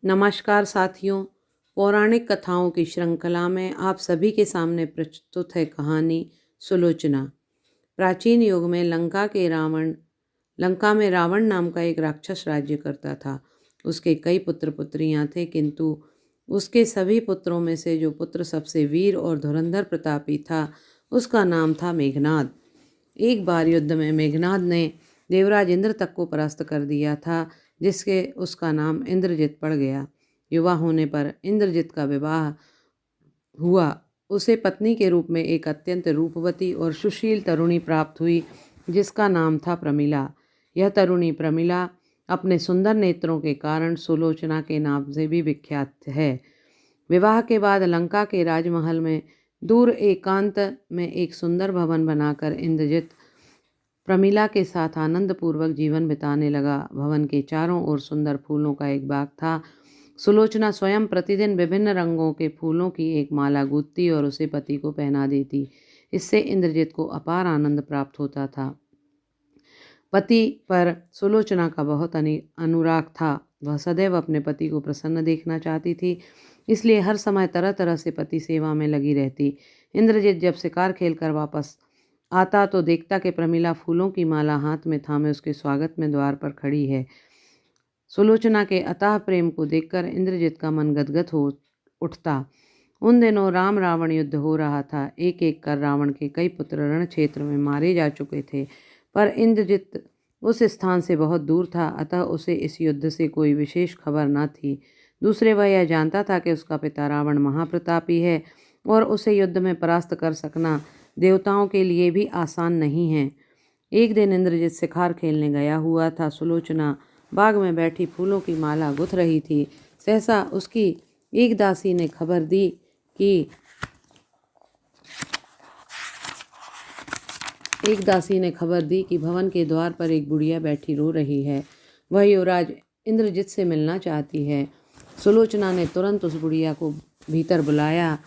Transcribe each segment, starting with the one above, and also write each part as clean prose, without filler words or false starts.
नमस्कार साथियों। पौराणिक कथाओं की श्रृंखला में आप सभी के सामने प्रस्तुत है कहानी सुलोचना। प्राचीन युग में लंका में रावण नाम का एक राक्षस राज्य करता था। उसके कई पुत्र पुत्रियां थे, किंतु उसके सभी पुत्रों में से जो पुत्र सबसे वीर और धुरंधर प्रतापी था, उसका नाम था मेघनाद। एक बार युद्ध में मेघनाद ने देवराज इंद्र तक को परास्त कर दिया था, जिसके उसका नाम इंद्रजित पड़ गया। युवा होने पर इंद्रजित का विवाह हुआ। उसे पत्नी के रूप में एक अत्यंत रूपवती और सुशील तरुणी प्राप्त हुई, जिसका नाम था प्रमिला। यह तरुणी प्रमिला अपने सुंदर नेत्रों के कारण सुलोचना के नाम से भी विख्यात है। विवाह के बाद लंका के राजमहल में दूर एकांत में एक सुंदर भवन बनाकर इंद्रजित प्रमिला के साथ आनंदपूर्वक जीवन बिताने लगा। भवन के चारों ओर सुंदर फूलों का एक बाग था। सुलोचना स्वयं प्रतिदिन विभिन्न रंगों के फूलों की एक माला गूंथती और उसे पति को पहना देती। इससे इंद्रजित को अपार आनंद प्राप्त होता था। पति पर सुलोचना का बहुत अनुराग था। वह सदैव अपने पति को प्रसन्न देखना चाहती थी, इसलिए हर समय तरह तरह से पति सेवा में लगी रहती। इंद्रजित जब शिकार खेलकर वापस आता तो देखता कि प्रमिला फूलों की माला हाथ में थामे उसके स्वागत में द्वार पर खड़ी है। सुलोचना के अथाह प्रेम को देखकर इंद्रजित का मन गदगद हो उठता। उन दिनों राम रावण युद्ध हो रहा था। एक एक कर रावण के कई पुत्र रण क्षेत्र में मारे जा चुके थे, पर इंद्रजित उस स्थान से बहुत दूर था, अतः उसे इस युद्ध से कोई विशेष खबर न थी। दूसरे वह यह जानता था कि उसका पिता रावण महाप्रतापी है और उसे युद्ध में परास्त कर सकना देवताओं के लिए भी आसान नहीं है। एक दिन इंद्रजित शिकार खेलने गया हुआ था। सुलोचना बाग में बैठी फूलों की माला गुथ रही थी। सहसा उसकी एक दासी ने खबर दी कि भवन के द्वार पर एक बुढ़िया बैठी रो रही है। वह युवराज इंद्रजित से मिलना चाहती है। सुलोचना ने तुरंत उस बुढ़िया को भीतर बुलाया।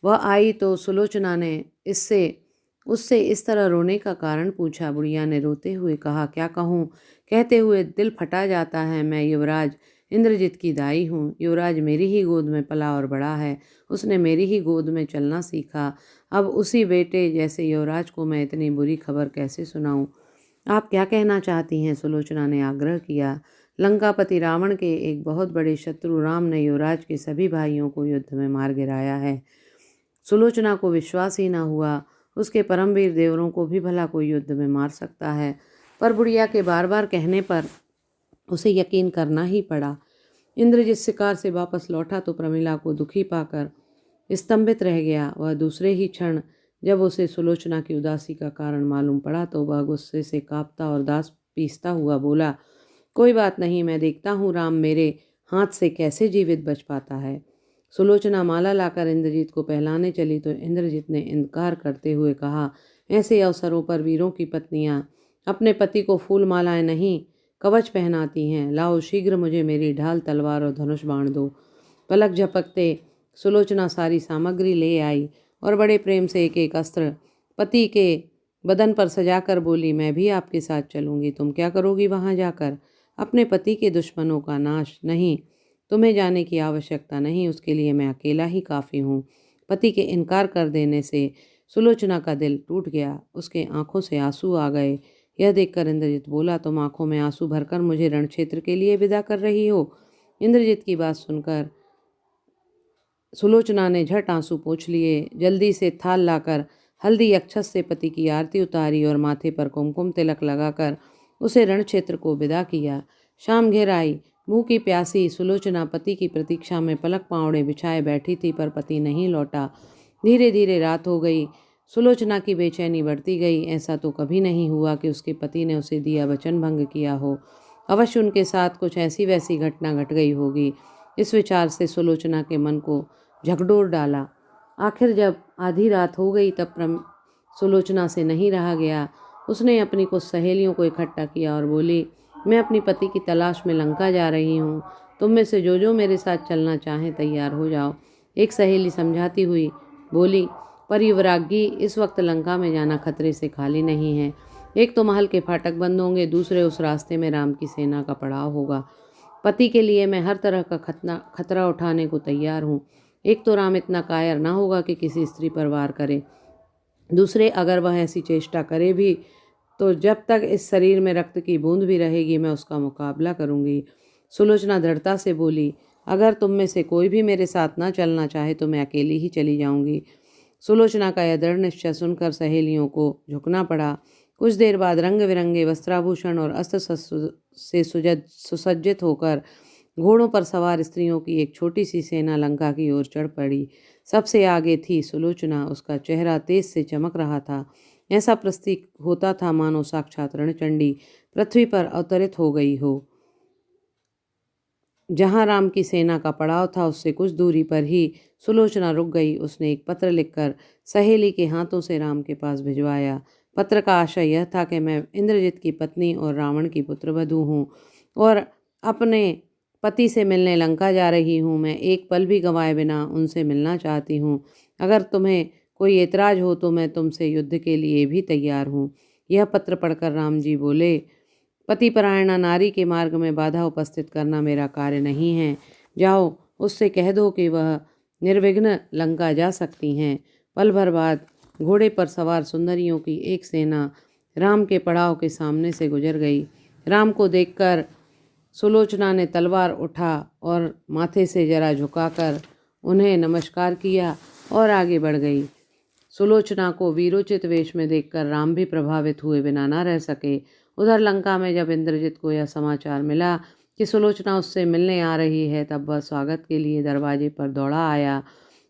वह आई तो सुलोचना ने उससे इस तरह रोने का कारण पूछा। बुढ़िया ने रोते हुए कहा, क्या कहूँ, कहते हुए दिल फटा जाता है। मैं युवराज इंद्रजित की दाई हूँ। युवराज मेरी ही गोद में पला और बड़ा है। उसने मेरी ही गोद में चलना सीखा। अब उसी बेटे जैसे युवराज को मैं इतनी बुरी खबर कैसे सुनाऊँ? आप क्या कहना चाहती हैं? सुलोचना ने आग्रह किया। लंकापति रावण के एक बहुत बड़े शत्रु राम ने युवराज के सभी भाइयों को युद्ध में मार गिराया है। सुलोचना को विश्वास ही न हुआ। उसके परमवीर देवरों को भी भला कोई युद्ध में मार सकता है, पर बुढ़िया के बार बार कहने पर उसे यकीन करना ही पड़ा। इंद्रजित शिकार से वापस लौटा तो प्रमिला को दुखी पाकर स्तंभित रह गया। वह दूसरे ही क्षण जब उसे सुलोचना की उदासी का कारण मालूम पड़ा तो वह गुस्से से कांपता और दांत पीसता हुआ बोला, कोई बात नहीं, मैं देखता हूँ राम मेरे हाथ से कैसे जीवित बच पाता है। सुलोचना माला लाकर इंद्रजित को पहलाने चली तो इंद्रजित ने इनकार करते हुए कहा, ऐसे अवसरों पर वीरों की पत्नियां अपने पति को फूल मालाएं नहीं कवच पहनाती हैं। लाओ शीघ्र मुझे मेरी ढाल, तलवार और धनुष बाण दो। पलक झपकते सुलोचना सारी सामग्री ले आई और बड़े प्रेम से एक एक अस्त्र पति के बदन पर सजाकर बोली, मैं भी आपके साथ चलूंगी। तुम क्या करोगी वहां जाकर? अपने पति के दुश्मनों का नाश? नहीं, तुम्हें जाने की आवश्यकता नहीं, उसके लिए मैं अकेला ही काफ़ी हूँ। पति के इनकार कर देने से सुलोचना का दिल टूट गया। उसके आंखों से आंसू आ गए। यह देखकर इंद्रजित बोला, तुम आंखों में आंसू भरकर मुझे रण क्षेत्र के लिए विदा कर रही हो? इंद्रजित की बात सुनकर सुलोचना ने झट आंसू पोंछ लिए। जल्दी से थाल लाकर हल्दी अक्षत से पति की आरती उतारी और माथे पर कुमकुम तिलक लगाकर उसे रण क्षेत्र को विदा किया। शाम घेर आई। भूखी प्यासी सुलोचना पति की प्रतीक्षा में पलक पावड़े बिछाए बैठी थी, पर पति नहीं लौटा। धीरे धीरे रात हो गई। सुलोचना की बेचैनी बढ़ती गई। ऐसा तो कभी नहीं हुआ कि उसके पति ने उसे दिया वचन भंग किया हो। अवश्य उनके साथ कुछ ऐसी वैसी घटना घट गई होगी। इस विचार से सुलोचना के मन को झकझोर डाला। आखिर जब आधी रात हो गई तब सुलोचना से नहीं रहा गया। उसने अपनी कुछ सहेलियों को इकट्ठा किया और बोली, मैं अपनी पति की तलाश में लंका जा रही हूँ। तुम में से जो मेरे साथ चलना चाहें तैयार हो जाओ। एक सहेली समझाती हुई बोली, पर युवराज्ञी, इस वक्त लंका में जाना खतरे से खाली नहीं है। एक तो महल के फाटक बंद होंगे, दूसरे उस रास्ते में राम की सेना का पड़ाव होगा। पति के लिए मैं हर तरह का खतरा उठाने को तैयार हूँ। एक तो राम इतना कायर ना होगा कि किसी स्त्री पर वार करे, दूसरे अगर वह ऐसी चेष्टा करे भी तो जब तक इस शरीर में रक्त की बूंद भी रहेगी मैं उसका मुकाबला करूंगी। सुलोचना दृढ़ता से बोली, अगर तुम में से कोई भी मेरे साथ ना चलना चाहे तो मैं अकेली ही चली जाऊंगी। सुलोचना का यह दृढ़ निश्चय सुनकर सहेलियों को झुकना पड़ा। कुछ देर बाद रंग बिरंगे वस्त्राभूषण और अस्त्र शस्त्र से सुसज्जित होकर घोड़ों पर सवार स्त्रियों की एक छोटी सी सेना लंका की ओर चढ़ पड़ी। सबसे आगे थी सुलोचना, उसका चेहरा तेज से चमक रहा था। ऐसा प्रतीत होता था मानो साक्षात रणचंडी पृथ्वी पर अवतरित हो गई हो। जहां राम की सेना का पड़ाव था उससे कुछ दूरी पर ही सुलोचना रुक गई। उसने एक पत्र लिखकर सहेली के हाथों से राम के पास भिजवाया। पत्र का आशय यह था कि मैं इंद्रजित की पत्नी और रावण की पुत्रवधू हूँ और अपने पति से मिलने लंका जा रही हूँ। मैं एक पल भी गंवाए बिना उनसे मिलना चाहती हूँ। अगर तुम्हें कोई एतराज हो तो मैं तुमसे युद्ध के लिए भी तैयार हूँ। यह पत्र पढ़कर राम जी बोले, पतिपरायणा नारी के मार्ग में बाधा उपस्थित करना मेरा कार्य नहीं है। जाओ उससे कह दो कि वह निर्विघ्न लंका जा सकती हैं। पल भर बाद घोड़े पर सवार सुंदरियों की एक सेना राम के पड़ाव के सामने से गुजर गई। राम को देखकर सुलोचना ने तलवार उठा और माथे से जरा झुकाकर उन्हें नमस्कार किया और आगे बढ़ गई। सुलोचना को वीरोचित वेश में देखकर राम भी प्रभावित हुए बिना न रह सके। उधर लंका में जब इंद्रजित को यह समाचार मिला कि सुलोचना उससे मिलने आ रही है तब वह स्वागत के लिए दरवाजे पर दौड़ा आया।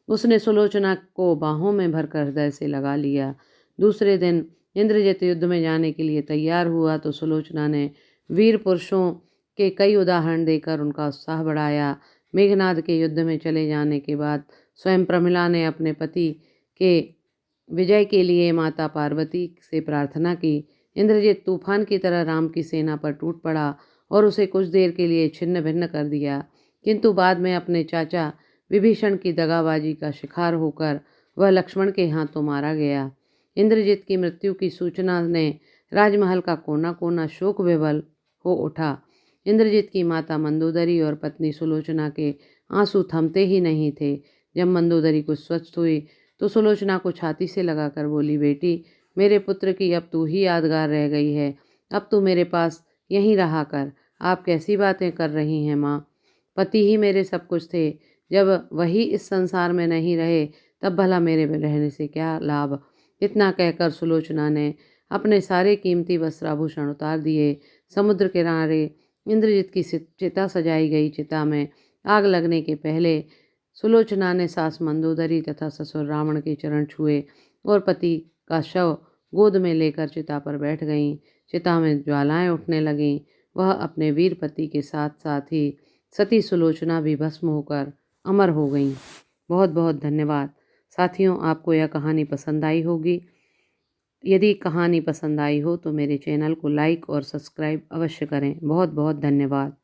उसने सुलोचना को बाहों में भरकर हृदय से लगा लिया। दूसरे दिन इंद्रजित युद्ध में जाने के लिए तैयार हुआ तो सुलोचना ने वीर पुरुषों के कई उदाहरण देकर उनका उत्साह बढ़ाया। मेघनाद के युद्ध में चले जाने के बाद स्वयं प्रमिला ने अपने पति के विजय के लिए माता पार्वती से प्रार्थना की। इंद्रजित तूफान की तरह राम की सेना पर टूट पड़ा और उसे कुछ देर के लिए छिन्न भिन्न कर दिया, किंतु बाद में अपने चाचा विभीषण की दगाबाजी का शिकार होकर वह लक्ष्मण के हाथों मारा गया। इंद्रजित की मृत्यु की सूचना ने राजमहल का कोना कोना शोक विवल हो उठा। इंद्रजित की माता मंदोदरी और पत्नी सुलोचना के आंसू थमते ही नहीं थे। जब मंदोदरी कुछ स्वस्थ हुई तो सुलोचना को छाती से लगाकर बोली, बेटी, मेरे पुत्र की अब तू ही यादगार रह गई है। अब तू मेरे पास यहीं रहा कर। आप कैसी बातें कर रही हैं माँ? पति ही मेरे सब कुछ थे। जब वही इस संसार में नहीं रहे तब भला मेरे रहने से क्या लाभ। इतना कहकर सुलोचना ने अपने सारे कीमती वस्त्राभूषण उतार दिए। समुद्र किनारे इंद्रजित की चिता सजाई गई। चिता में आग लगने के पहले सुलोचना ने सास मंदोदरी तथा ससुर रावण के चरण छुए और पति का शव गोद में लेकर चिता पर बैठ गईं। चिता में ज्वालाएं उठने लगीं। वह अपने वीर पति के साथ साथ ही सती सुलोचना भी भस्म होकर अमर हो गईं। बहुत बहुत धन्यवाद साथियों। आपको यह कहानी पसंद आई होगी। यदि कहानी पसंद आई हो तो मेरे चैनल को लाइक और सब्सक्राइब अवश्य करें। बहुत बहुत धन्यवाद।